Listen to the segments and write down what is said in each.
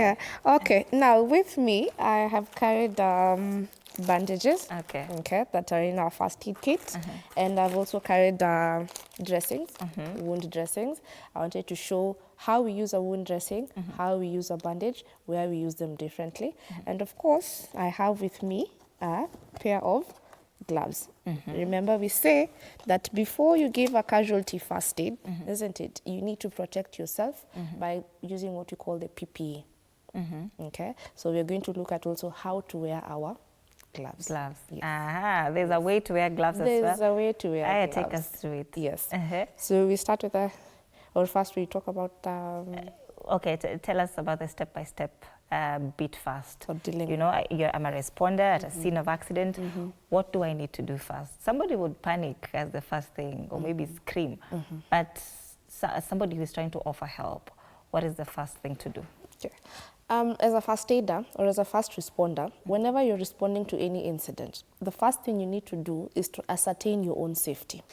Yeah. Okay. Now with me, I have carried bandages. Okay. That are in our first aid kit, and I've also carried dressings, wound dressings. I wanted to show how we use a wound dressing, how we use a bandage, where we use them differently, and of course, I have with me a pair of gloves. Remember, we say that before you give a casualty first aid, isn't it? You need to protect yourself by using what we call the PPE. Okay, so we're going to look at also how to wear our gloves. Gloves. Yes. There's a way to wear gloves as well. There's a way to wear gloves. Take us through it. Yes. So we start with or first we talk about okay, tell us about the step-by-step bit first. dealing. You know, I'm a responder at a scene of accident. What do I need to do first? Somebody would panic as the first thing, or maybe scream. But somebody who is trying to offer help, what is the first thing to do? Okay. As a first aider or as a first responder, whenever you're responding to any incident, the first thing you need to do is to ascertain your own safety.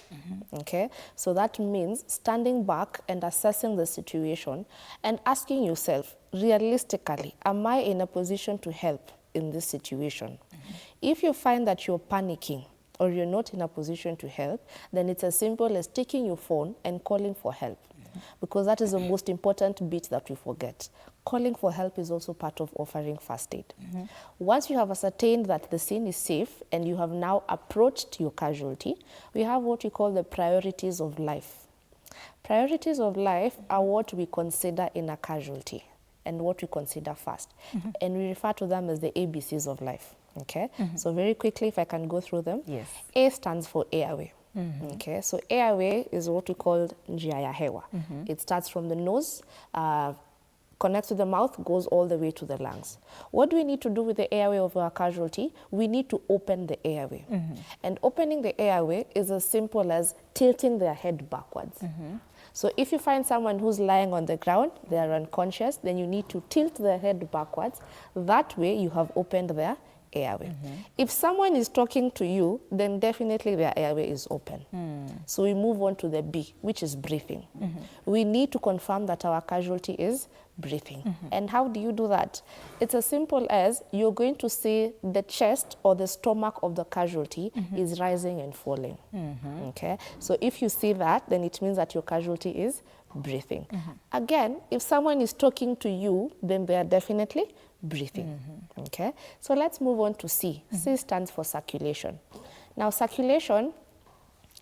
Okay? So that means standing back and assessing the situation and asking yourself, realistically, am I in a position to help in this situation? If you find that you're panicking or you're not in a position to help, then it's as simple as taking your phone and calling for help. Because that is the most important bit that we forget. Calling for help is also part of offering first aid. Once you have ascertained that the scene is safe and you have now approached your casualty, we have what we call the priorities of life. Priorities of life are what we consider in a casualty and what we consider first. And we refer to them as the ABCs of life. Okay? So very quickly, if I can go through them. Yes. A stands for airway. Okay, so airway is what we call njia ya hewa. It starts from the nose, connects to the mouth, goes all the way to the lungs. What do we need to do with the airway of our casualty? We need to open the airway. And opening the airway is as simple as tilting their head backwards. So if you find someone who's lying on the ground, they are unconscious, then you need to tilt their head backwards. That way you have opened their airway. If someone is talking to you, then definitely their airway is open. So we move on to the B, which is breathing. We need to confirm that our casualty is breathing. And how do you do that? It's as simple as you're going to see the chest or the stomach of the casualty is rising and falling. Okay, so if you see that, then it means that your casualty is breathing. Again, if someone is talking to you, then they are definitely breathing. Okay, so let's move on to C. C stands for circulation. Now, circulation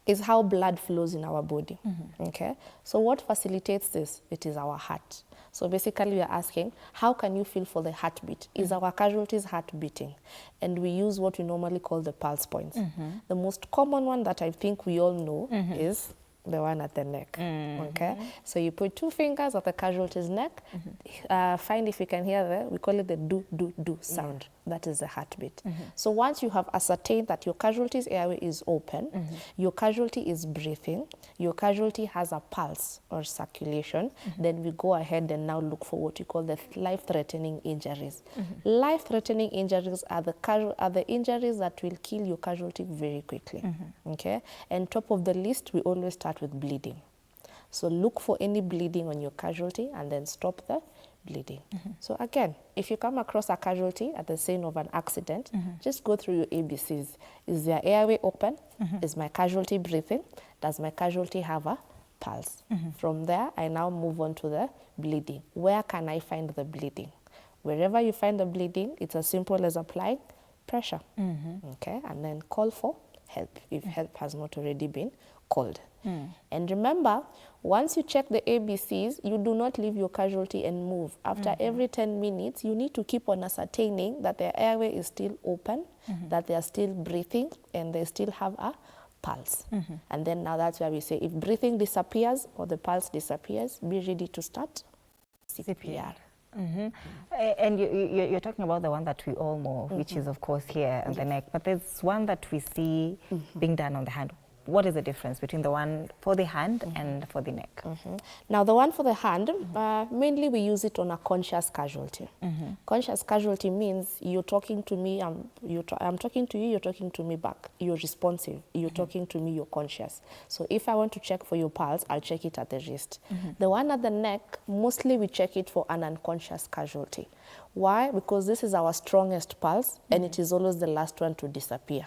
is how blood flows in our body. Okay, so what facilitates this? It is our heart. So basically, we are asking, how can you feel for the heartbeat? Is our casualty's heart beating? And we use what we normally call the pulse points. The most common one that I think we all know is the one at the neck. Okay, so you put two fingers at the casualty's neck. Find if you can hear we call it the do do do sound. That is the heartbeat. So once you have ascertained that your casualty's airway is open, your casualty is breathing, your casualty has a pulse or circulation, then we go ahead and now look for what you call the life-threatening injuries. Life-threatening injuries are the injuries that will kill your casualty very quickly. Okay, and top of the list, we always start with bleeding. So look for any bleeding on your casualty and then stop the bleeding. So again, if you come across a casualty at the scene of an accident, just go through your ABCs. Is their airway open? Is my casualty breathing? Does my casualty have a pulse? From there, I now move on to the bleeding. Where can I find the bleeding? Wherever you find the bleeding, it's as simple as applying pressure. Okay, and then call for help if help has not already been called. And remember, once you check the ABCs, you do not leave your casualty and move. After every 10 minutes, you need to keep on ascertaining that their airway is still open, that they are still breathing, and they still have a pulse. And then now that's where we say, if breathing disappears or the pulse disappears, be ready to start CPR. And you're talking about the one that we all know, which is of course here on the neck, but there's one that we see being done on the hand. what is the difference between the one for the hand and for the neck? Now, the one for the hand, mainly we use it on a conscious casualty. Conscious casualty means you're talking to me, I'm talking to you, you're talking to me back. You're responsive, you're talking to me, you're conscious. So if I want to check for your pulse, I'll check it at the wrist. The one at the neck, mostly we check it for an unconscious casualty. Why? Because this is our strongest pulse, and it is always the last one to disappear.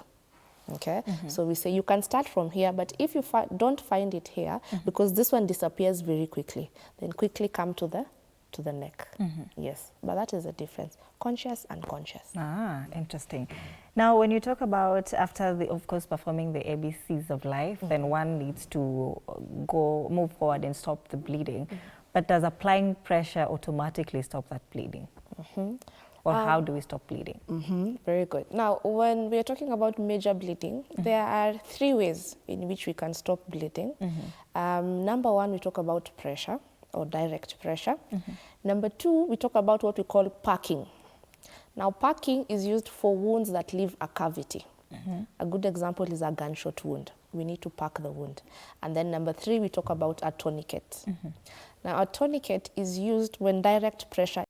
Okay, so we say you can start from here, but if you don't find it here, because this one disappears very quickly, then quickly come to the neck. Yes, but that is the difference, conscious and unconscious. Ah, interesting. Now, when you talk about after of course performing the ABCs of life, then one needs to move forward and stop the bleeding. But does applying pressure automatically stop that bleeding? Or how do we stop bleeding? Very good. Now, when we are talking about major bleeding, there are 3 ways in which we can stop bleeding. Number 1, we talk about pressure or direct pressure. Number 2, we talk about what we call packing. Now, packing is used for wounds that leave a cavity. A good example is a gunshot wound. We need to pack the wound. And then number 3, we talk about a tourniquet. Now, a tourniquet is used when direct pressure